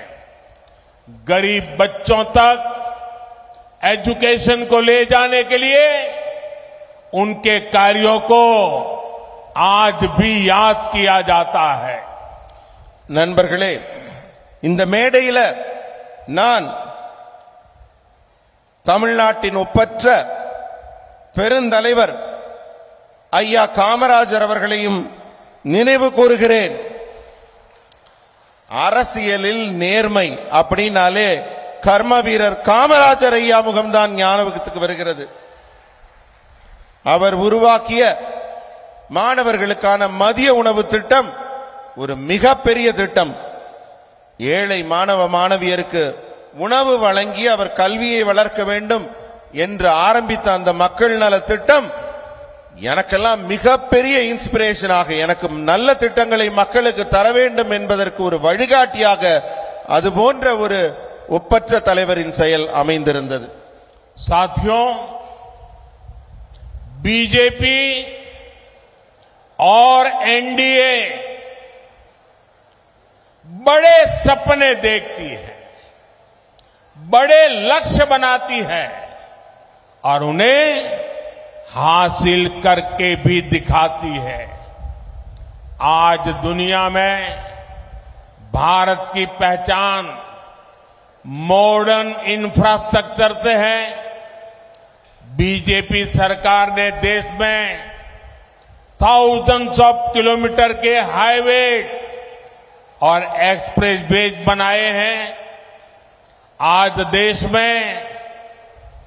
S1: गरीब बच्चों तक एजुकेशन को ले जाने के लिए उनके कार्यों को आज भी याद किया जाता है.
S2: நண்பர்களே, இந்த மேடையில நான் தமிழ்நாட்டின் ஒப்பற்ற பெருந்தலைவர் ஐயா காமராஜர் அவர்களையும் நினைவு கூறுகிறேன். அரசியலில் நேர்மை அப்படினாலே கர்ம வீரர் காமராஜர் ஐயா முகம்தான் ஞாபகத்துக்கு வருகிறது. அவர் உருவாக்கிய மாணவர்களுக்கான மதிய உணவு திட்டம் ஒரு மிகப்பெரிய திட்டம். ஏழை மாணவ மாணவியருக்கு உணவு வழங்கி அவர் கல்வியை வளர்க்க வேண்டும் என்று ஆரம்பித்த அந்த மக்கள் நல திட்டம் எனக்கெல்லாம் மிகப்பெரிய இன்ஸ்பிரேஷனாக, எனக்கு நல்ல திட்டங்களை மக்களுக்கு தர வேண்டும் என்பதற்கு ஒரு வழிகாட்டியாக அது போன்ற ஒரு ஒப்பற்ற தலைவரின் செயல் அமைந்திருந்தது.
S1: साथियों, बीजेपी और एनडीए बड़े सपने देखती है, बड़े लक्ष्य बनाती है और उन्हें हासिल करके भी दिखाती है. आज दुनिया में भारत की पहचान मॉडर्न इंफ्रास्ट्रक्चर से है. बीजेपी सरकार ने देश में थाउजेंड्स ऑफ किलोमीटर के हाईवे और एक्सप्रेस वे बनाए हैं. आज देश में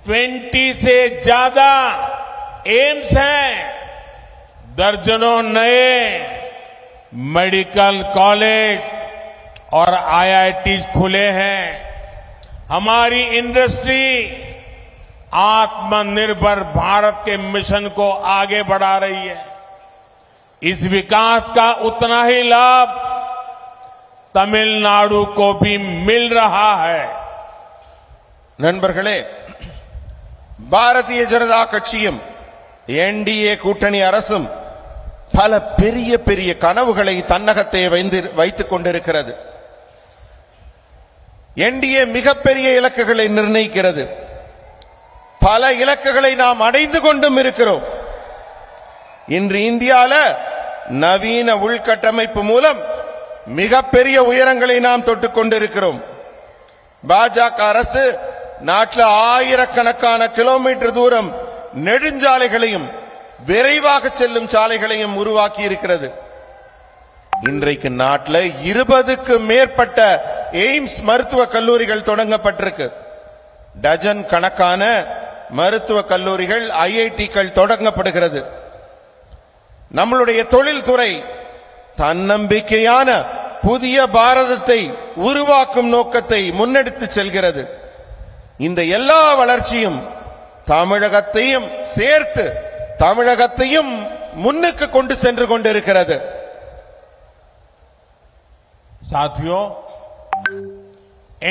S1: 20 से ज्यादा एम्स हैं, दर्जनों नए मेडिकल कॉलेज और आईआईटी खुले हैं। हमारी इंडस्ट्री आत्मनिर्भर भारत के मिशन को आगे बढ़ा रही है। इस विकास का उतना ही लाभ तमिलनाडु को भी मिल रहा है।
S2: நண்பர்களே, பாரதிய ஜனதா கட்சியும் என்டிஏ கூட்டணி அரசும் பல பெரிய பெரிய கனவுகளை தன்னகத்தை வைத்துக் கொண்டிருக்கிறது. என்டிஏ மிகப்பெரிய இலக்குகளை நிர்ணயிக்கிறது. பல இலக்குகளை நாம் அடைந்து கொண்டும் இருக்கிறோம். இன்று இந்தியாவில் நவீன உள்கட்டமைப்பு மூலம் மிகப்பெரிய உயரங்களை நாம் தொட்டுக் கொண்டிருக்கிறோம். பாஜக அரசு நாட்டில் ஆயிரக்கணக்கான கிலோமீட்டர் தூரம் நெடுஞ்சாலைகளையும் விரைவாக செல்லும் சாலைகளையும் உருவாக்கி இருக்கிறது. இன்றைக்கு நாட்டில் 20க்கு மேற்பட்ட எய்ம்ஸ் மருத்துவ கல்லூரிகள் தொடங்கப்பட்டிருக்கு. டஜன் கணக்கான மருத்துவ கல்லூரிகள் ஐஐடிக்கள் தொடங்கப்படுகிறது. நம்மளுடைய தொழில்துறை தன்னம்பிக்கையான புதிய பாரதத்தை உருவாக்கும் நோக்கத்தை முன்னெடுத்து செல்கிறது. இந்த எல்லா வளர்ச்சியும் தமிழகத்தையும் சேர்த்து தமிழகத்தையும் முன்னுக்கு கொண்டு சென்று கொண்டிருக்கிறது.
S1: साथियों,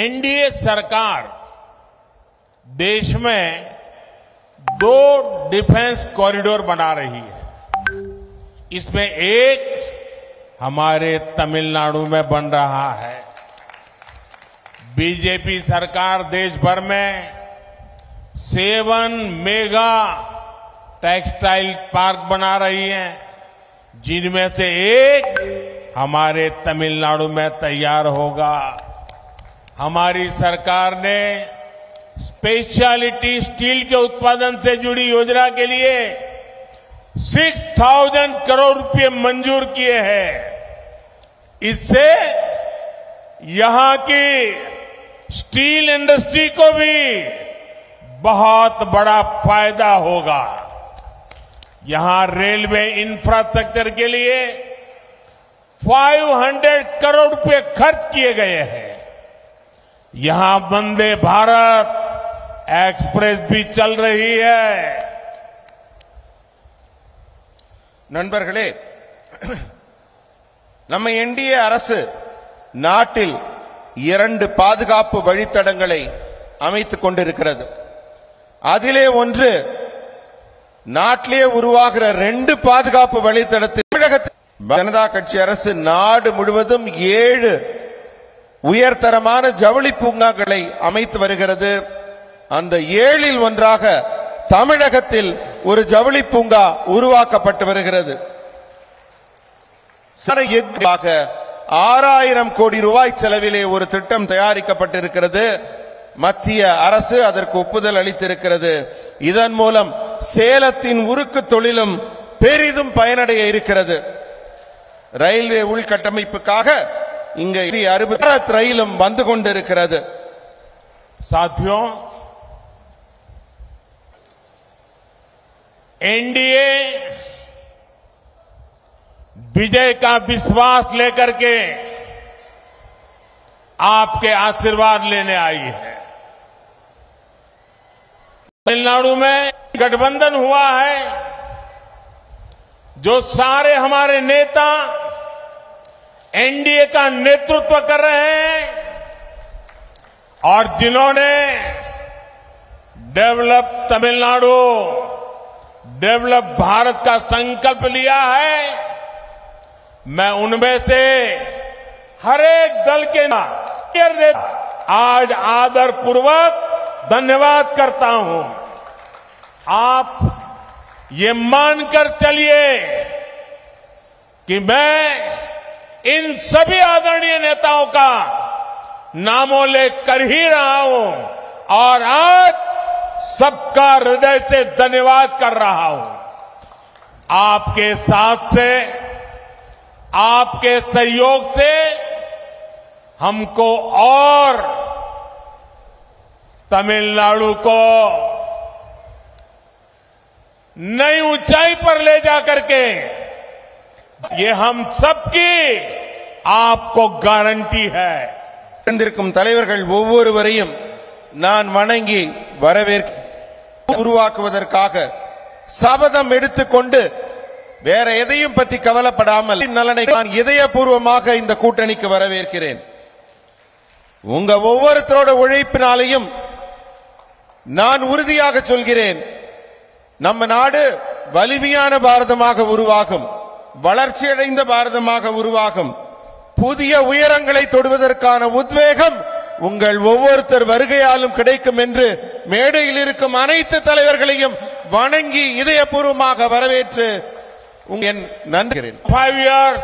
S1: एनडीए सरकार देश में 2 डिफेंस कॉरिडोर बना रही है। इसमें एक हमारे तमिलनाडु में बन रहा है। बीजेपी सरकार देश भर में 7 मेगा टेक्सटाइल पार्क बना रही है, जिनमें से एक हमारे तमिलनाडु में तैयार होगा। हमारी सरकार ने स्पेशलिटी स्टील के उत्पादन से जुड़ी योजना के लिए 6,000 करोड़ रुपए मंजूर किए हैं। इससे यहां की स्टील इंडस्ट्री को भी बहुत बड़ा फायदा होगा। यहां रेलवे इंफ्रास्ट्रक्चर के लिए 500 करोड़ रुपए खर्च किए गए हैं। यहां वंदे भारत एक्सप्रेस भी चल रही है।
S2: நண்பர்களே, நம்ம என்டிஏ அரசு நாட்டில் 2 பாதுகாப்பு வழித்தடங்களை அமைத்துக் கொண்டிருக்கிறது. அதிலே ஒன்று நாட்டிலே உருவாகிற 2 பாதுகாப்பு வழித்தடத்தில் ஜனதா கட்சி அரசு நாடு முழுவதும் 7 உயர்தரமான ஜவுளி பூங்காக்களை அமைத்து வருகிறது. அந்த 7இல் ஒன்றாக தமிழகத்தில் ஒரு ஜவுளி பூங்கா உருவாக்கப்பட்டு வருகிறது. 6000 கோடி ரூபாய் செலவிலே ஒரு திட்டம் தயாரிக்கப்பட்டிருக்கிறது. மத்திய அரசு அதற்கு ஒப்புதல் அளித்திருக்கிறது. இதன் மூலம் சேலத்தின் உருக்கு தொழிலும் பெரிதும் பயனடைய இருக்கிறது. ரயில்வே உள்கட்டமைப்புக்காக இங்க 60 ரயிலும் வந்து கொண்டிருக்கிறது.
S1: साथियों, एनडीए विजय का विश्वास लेकर के आपके आशीर्वाद लेने आई है। तमिलनाडु में गठबंधन हुआ है, जो सारे हमारे नेता एनडीए का नेतृत्व कर रहे हैं और जिन्होंने डेवलप तमिलनाडु, डेवलप भारत का संकल्प लिया है, मैं उनमें से हर एक दल के आज आदर पूर्वक धन्यवाद करता हूं। आप ये मानकर चलिए कि मैं इन सभी आदरणीय नेताओं का नामोल्लेख कर ही रहा हूं और आज सबका हृदय से धन्यवाद कर रहा हूं। आपके साथ से, आपके सहयोग से हमको और तमिलनाडु को नई ऊंचाई पर ले जाकर के ये हम सबकी आपको गारंटी है।
S2: இருந்திருக்கும் தலைவர்கள் ஒவ்வொருவரையும் நான் வணங்கி வரவேற்க உருவாக்குவதற்காக சபதம் எடுத்துக்கொண்டு வேற எதையும் பத்தி கவலைப்படாமல் நலனை நான் இதயபூர்வமாக இந்த கூட்டணிக்கு வரவேற்கிறேன். உங்க ஒவ்வொருத்தரோட உழைப்பினாலையும் நான் உறுதியாக சொல்கிறேன், நம்ம நாடு வலிமையான பாரதமாக உருவாகும், வளர்ச்சியடைந்த பாரதமாக உருவாகும், புதிய உயரங்களை தொடுவதற்கான உத்வேகம் உங்கள் ஒவ்வொருத்தர் வருகையாலும் கிடைக்கும் என்று மேடையில் இருக்கும் அனைத்து தலைவர்களையும் வணங்கி இதயபூர்வமாக வரவேற்று நன்றி।
S1: 5 years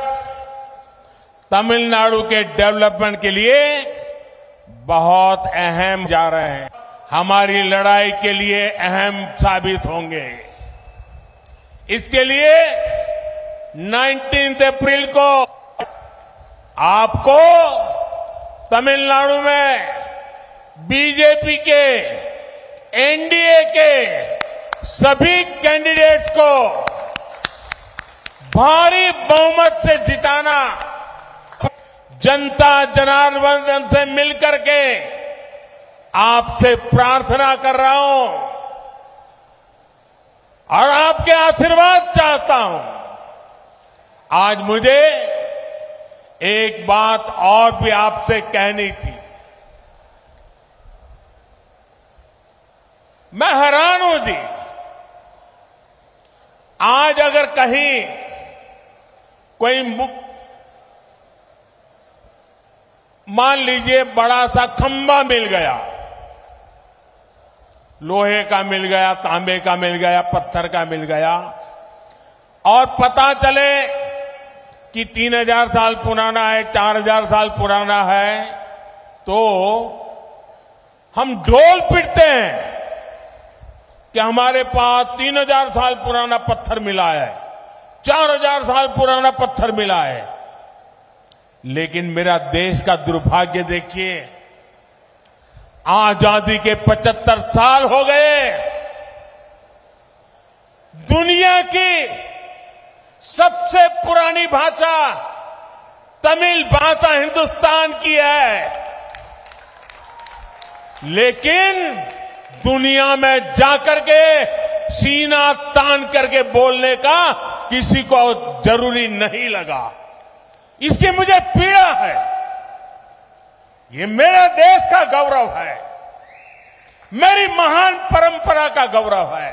S1: तमिलनाडु के डेवलपमेंट के लिए बहुत अहम जा रहे हैं, हमारी लड़ाई के लिए अहम साबित होंगे। इसके लिए 19 अप्रैल को आपको तमिलनाडु में बीजेपी के एनडीए के सभी कैंडिडेट्स को भारी बहुमत से जिताना, जनता जनार्दन से मिलकर के आपसे प्रार्थना कर रहा हूं और आपके आशीर्वाद चाहता हूं। आज मुझे एक बात और भी आपसे कहनी थी। मैं हैरान हूं जी, आज अगर कहीं कोई मान लीजिए बड़ा सा खंबा मिल गया, लोहे का मिल गया, तांबे का मिल गया, पत्थर का मिल गया, और पता चले कि 3000 साल पुराना है, 4000 साल पुराना है, तो हम ढोल पीटते हैं कि हमारे पास 3000 साल पुराना पत्थर मिला है, 4000 साल पुराना पत्थर मिला है। लेकिन मेरा देश का दुर्भाग्य देखिए, आजादी के 75 साल हो गए, दुनिया की सबसे पुरानी भाषा तमिल भाषा हिंदुस्तान की है, लेकिन दुनिया में जाकर के सीना तान करके बोलने का किसी को जरूरी नहीं लगा। इसकी मुझे पीड़ा है। ये मेरे देश का गौरव है, मेरी महान परंपरा का गौरव है।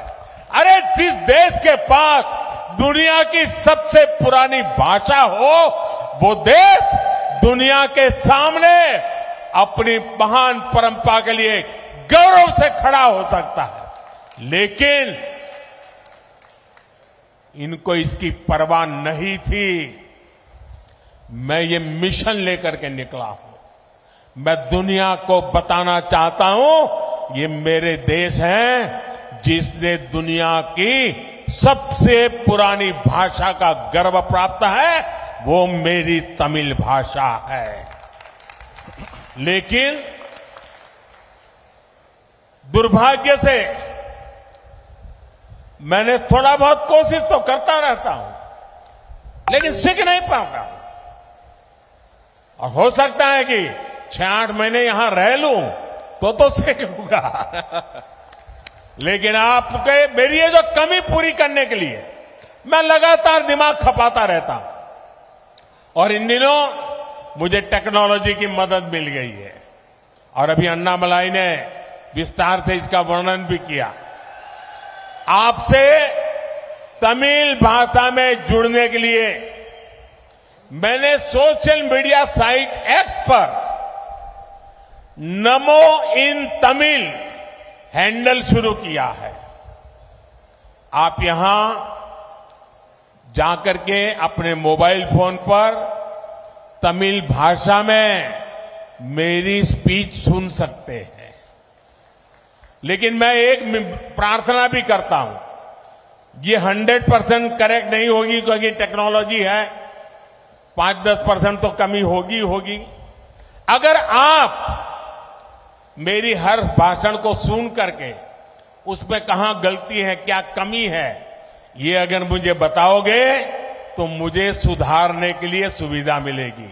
S1: अरे जिस देश के पास दुनिया की सबसे पुरानी भाषा हो, वो देश दुनिया के सामने अपनी महान परंपरा के लिए गौरव से खड़ा हो सकता है। लेकिन इनको इसकी परवाह नहीं थी। मैं ये मिशन लेकर के निकला हूं, मैं दुनिया को बताना चाहता हूं, ये मेरे देश हैं जिसने दुनिया की सबसे पुरानी भाषा का गर्व प्राप्त है, वो मेरी तमिल भाषा है। लेकिन दुर्भाग्य से मैंने थोड़ा बहुत कोशिश तो करता रहता हूं, लेकिन सीख नहीं पाऊंगा। और हो सकता है कि 6-8 महीने यहां रह लूं तो सीख लूंगा। लेकिन आपके मेरी ये जो कमी पूरी करने के लिए मैं लगातार दिमाग खपाता रहता हूं। और इन दिनों मुझे टेक्नोलॉजी की मदद मिल गई है, और अभी अन्नामलाई ने विस्तार से इसका वर्णन भी किया। आपसे तमिल भाषा में जुड़ने के लिए मैंने सोशल मीडिया साइट एक्स पर नमो इन तमिल हैंडल शुरू किया है। आप यहां जाकर के अपने मोबाइल फोन पर तमिल भाषा में मेरी स्पीच सुन सकते हैं। लेकिन मैं एक प्रार्थना भी करता हूं, ये 100% करेक्ट नहीं होगी क्योंकि टेक्नोलॉजी है, 5-10% तो कमी होगी। अगर आप मेरी हर भाषण को सुन करके उसमें कहां गलती है, क्या कमी है, ये अगर मुझे बताओगे तो मुझे सुधारने के लिए सुविधा मिलेगी।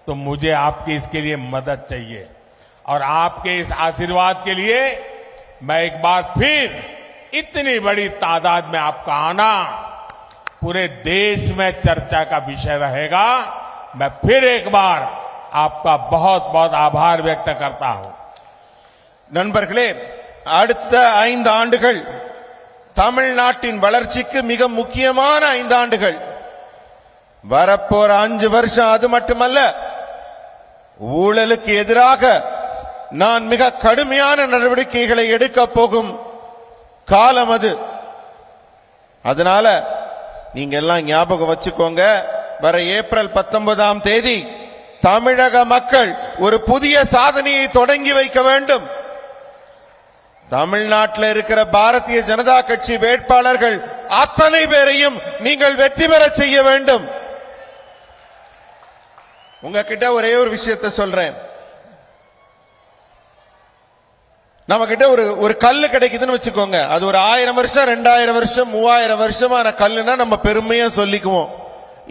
S1: तो मुझे आपकी इसके लिए मदद चाहिए और आपके इस आशीर्वाद के लिए मैं एक बार फिर इतनी बड़ी तादाद में आपका आना पूरे देश में चर्चा का विषय रहेगा। मैं फिर एक बार आपका बहुत बहुत आभार व्यक्त करता हूं।
S2: நண்பர்களே, அடுத்த 5 ஆண்டுகள் தமிழ்நாட்டின் வளர்ச்சிக்கு மிக முக்கியமான 5 ஆண்டுகள். வரப்போற 5 வருஷம் அது மட்டுமல்ல, ஊழலுக்கு எதிராக நான் மிக கடுமையான நடவடிக்கைகளை எடுக்க போகும் காலம் அது. அதனால நீங்க எல்லாம் ஞாபகம் வச்சுக்கோங்க, வர ஏப்ரல் 19ஆம் தேதி தமிழக மக்கள் ஒரு புதிய சாதனையை தொடங்கி வைக்க வேண்டும். தமிழ்நாட்டில் இருக்கிற பாரதிய ஜனதா கட்சி வேட்பாளர்கள் அத்தனை பேரையும் நீங்கள் வெற்றி பெற செய்ய வேண்டும். உங்ககிட்ட ஒரே ஒரு விஷயத்தை சொல்றேன். நம்ம கிட்ட ஒரு கல்லு கிடைக்குதுன்னு வச்சுக்கோங்க, அது ஒரு 1000 வருஷம் 2000 வருஷம் 3000 வருஷமான கல்லுனா நம்ம பெருமையா சொல்லிக்குவோம்,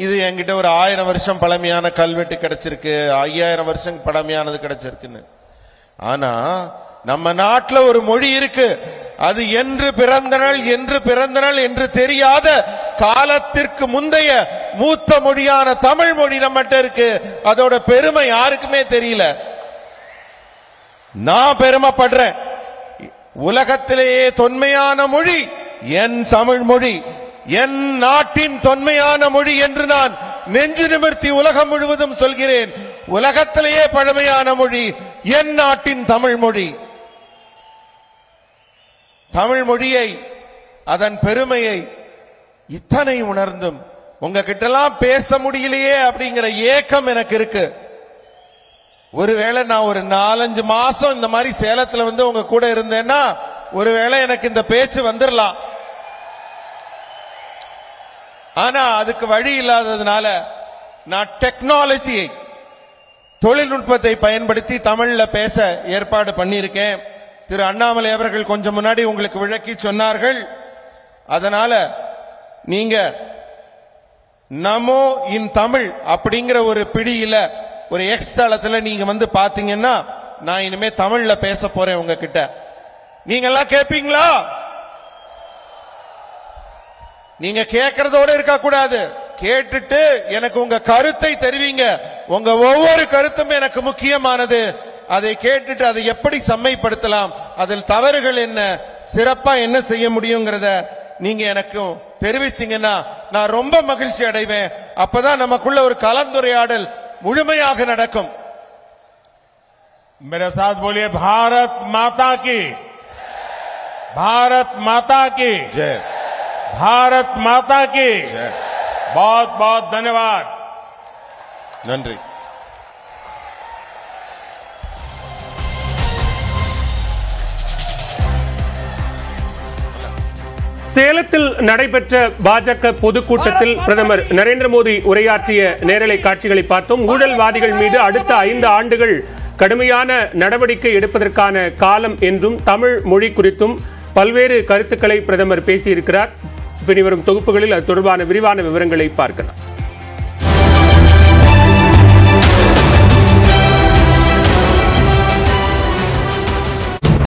S2: இது என்கிட்ட ஒரு 1000 வருஷம் பழமையான கல்வெட்டு கிடைச்சிருக்கு, 5000 வருஷம் பழமையானது கிடைச்சிருக்குன்னு. ஆனா நம்ம நாட்டுல ஒரு மொழி இருக்கு, அது என்று பிறந்த நாள் என்று தெரியாத காலத்திற்கு முந்தைய மூத்த மொழியான தமிழ் மொழி நம்மகிட்ட இருக்கு. அதோட பெருமை யாருக்குமே தெரியல. நான் பெருமைப்படுறேன். உலகத்திலேயே தொன்மையான மொழி என் தமிழ் மொழி, என் நாட்டின் தொன்மையான மொழி என்று நான் நெஞ்சு நிமிர்த்தி உலகம் முழுவதும் சொல்கிறேன். உலகத்திலேயே பழமையான மொழி என் நாட்டின் தமிழ் மொழி. தமிழ் மொழியை, அதன் பெருமையை இத்தனை உணர்ந்தும் உங்ககிட்டலாம் பேச முடியலையே அப்படிங்கிற ஏக்கம் எனக்கு இருக்கு. ஒருவேளை நான் ஒரு 4-5 மாசம் இந்த மாதிரி சேலத்துல வந்து உங்க கூட இருந்தேன்னா ஒருவேளை எனக்கு இந்த பேச்சு வந்துடலாம். ஆனா அதுக்கு வழி இல்லாததுனால நான் டெக்னாலஜியை, தொழில்நுட்பத்தை பயன்படுத்தி தமிழ்ல பேச ஏற்பாடு பண்ணியிருக்கேன். திரு அண்ணாமலை அவர்கள் கொஞ்சம் முன்னாடி உங்களுக்கு விளக்கி சொன்னார்கள். அதனால நீங்க நமோ இன் தமிழ் அப்படிங்கிற ஒரு பிடியில ஒரு எக்ஸ் தளத்துல நீங்க வந்து பாத்தீங்கன்னா நான் இனிமே தமிழ்ல பேச போறேன் உங்ககிட்ட. நீங்க எல்லாம் கேட்பீங்களா? நீங்க கேட்கறதோட இருக்க கூடாது, கேட்டுட்டு எனக்கு உங்க கருத்தை தெரிவிங்க. உங்க ஒவ்வொரு கருத்தும் எனக்கு முக்கியமானது. அதை கேட்டுட்டு அதை எப்படி செம்மைப்படுத்தலாம், அதில் தவறுகள் என்ன, சிறப்பா என்ன செய்ய முடியுங்கிறத நீங்க எனக்கு தெரிவிச்சீங்கன்னா நான் ரொம்ப மகிழ்ச்சி அடைவேன். அப்பதான் நமக்குள்ள ஒரு கலந்துரையாடல் முழுமையாக நடக்கும்.
S1: मेरे साथ बोलिए भारत माता की, भारत माता की
S2: जय,
S1: भारत माता की
S2: जय.
S1: बहुत बहुत धन्यवाद.
S2: நன்றி.
S3: சேலத்தில் நடைபெற்ற பாஜக பொதுக்கூட்டத்தில் பிரதமர் நரேந்திர மோடி உரையாற்றிய நேரலை காட்சிகளை பார்த்தோம். ஊழல்வாதிகள் மீது அடுத்த 5 ஆண்டுகள் கடுமையான நடவடிக்கை எடுப்பதற்கான காலம் என்றும் தமிழ் மொழி குறித்தும் பல்வேறு கருத்துக்களை பிரதமர் பேசியிருக்கிறார். பின்வரும் தொகுப்புகளில் அது தொடர்பான விரிவான விவரங்களை பார்க்கலாம்.